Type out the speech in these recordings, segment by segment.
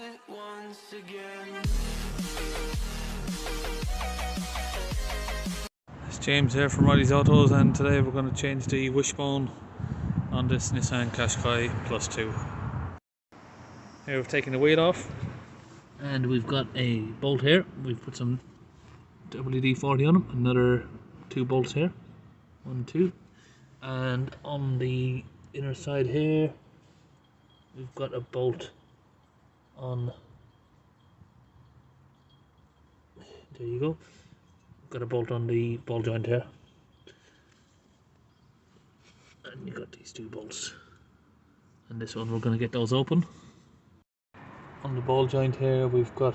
Once again. It's James here from Riley's Autos, and today we're going to change the wishbone on this Nissan Qashqai Plus 2. Here we've taken the wheel off and we've got a bolt here. We've put some WD-40 on them, another 2 bolts here, 1, 2, and on the inner side here we've got a bolt on, there you go, got a bolt on the ball joint here, and you got these 2 bolts, and this one we're going to get those open. On the ball joint here we've got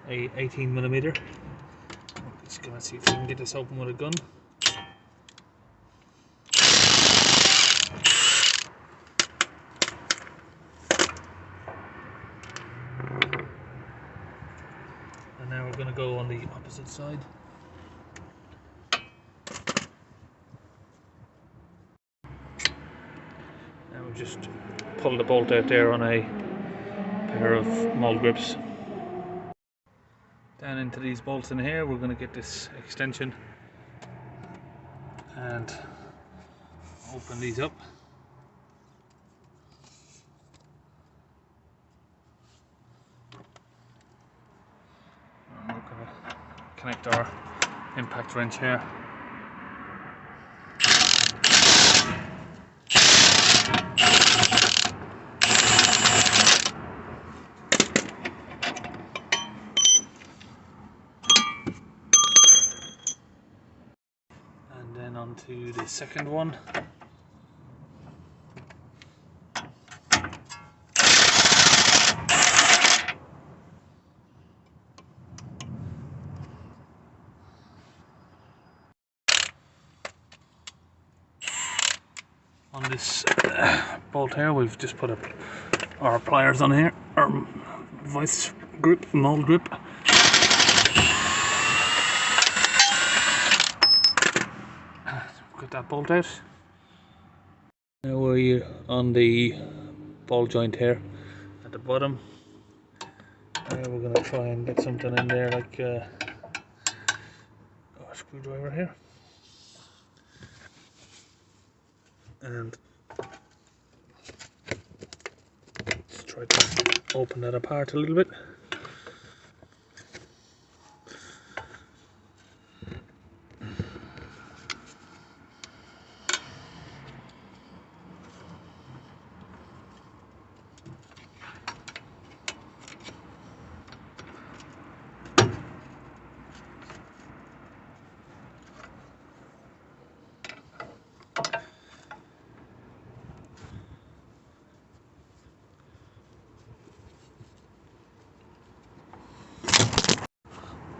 a 18mm. We're just going to see if we can get this open with a gun. And now we're going to go on the opposite side. Now we'll just pull the bolt out there on a pair of mold grips. Down into these bolts in here, we're going to get this extension and open these up. And we're going to connect our impact wrench here. And then onto the second one. On this bolt here, we've just put our pliers on here, our vice grip, mold grip. Got that bolt out. Now we're on the ball joint here at the bottom. We're going to try and get something in there like a screwdriver here. And let's try to open that apart a little bit.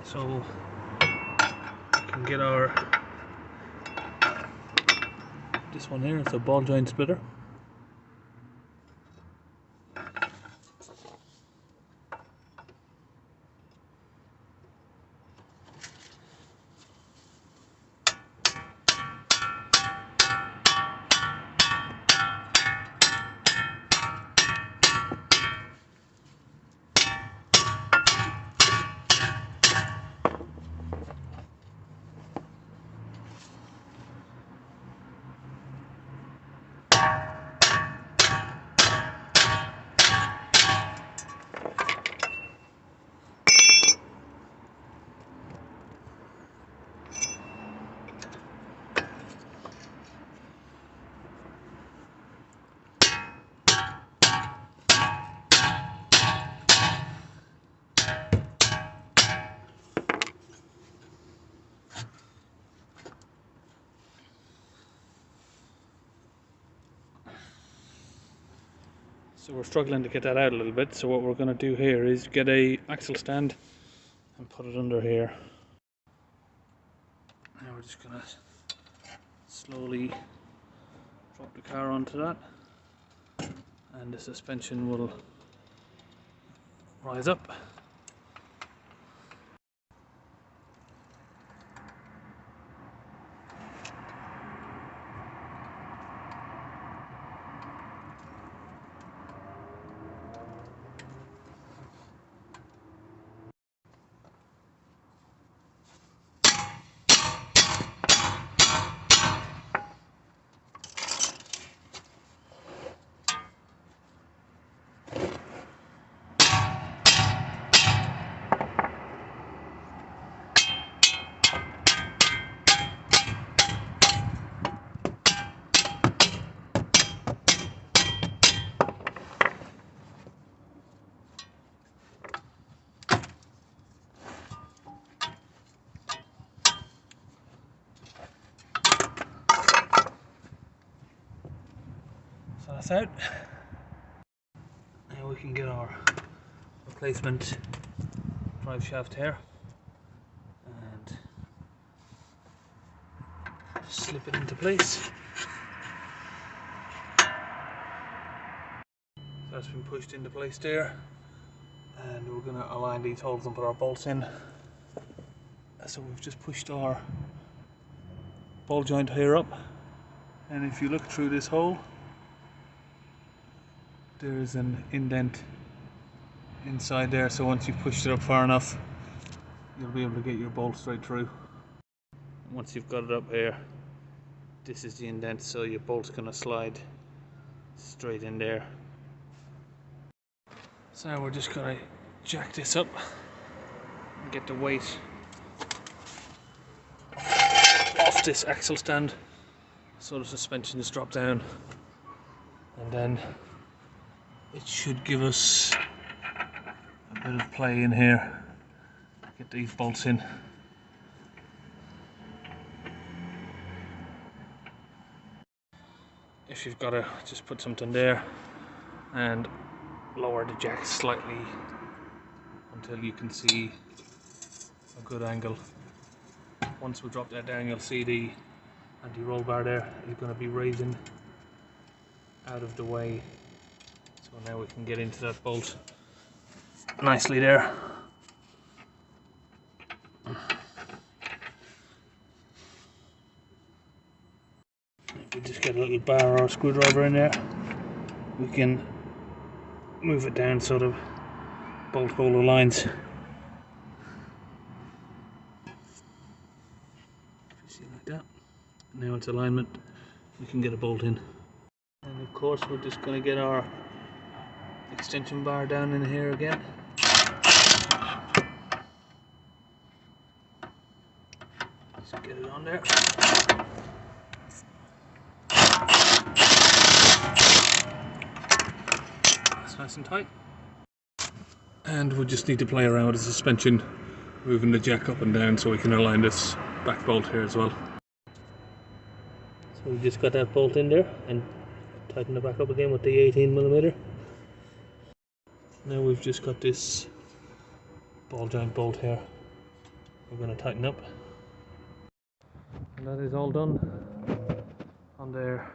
So we can get this one here, it's a ball joint splitter. So we're struggling to get that out a little bit, so what we're going to do here is get a axle stand and put it under here. Now we're just going to slowly drop the car onto that, and the suspension will rise up. that's out. Now we can get our replacement drive shaft here and slip it into place. That's been pushed into place there, and we're going to align these holes and put our bolts in. So we've just pushed our ball joint here up, and if you look through this hole, there is an indent inside there, so once you've pushed it up far enough, you'll be able to get your bolt straight through. Once you've got it up here, this is the indent, so your bolt's going to slide straight in there. So now we're just going to jack this up and get the weight off this axle stand so the suspension just drop down, and then it should give us a bit of play in here. Get these bolts in. If you've got to just put something there and lower the jack slightly until you can see a good angle. Once we drop that down, you'll see the anti-roll bar there is going to be raising out of the way, so now we can get into that bolt nicely there. If we just get a little bar or screwdriver in there, we can move it down so the bolt hole aligns. If you see like that, now it's alignment, we can get a bolt in. And of course we're just going to get our extension bar down in here again. Just get it on there. That's nice and tight. And we just need to play around with the suspension, moving the jack up and down so we can align this back bolt here as well. So we just got that bolt in there and tighten it back up again with the 18mm. Now we've just got this ball joint bolt here we're going to tighten up, and that is all done on there.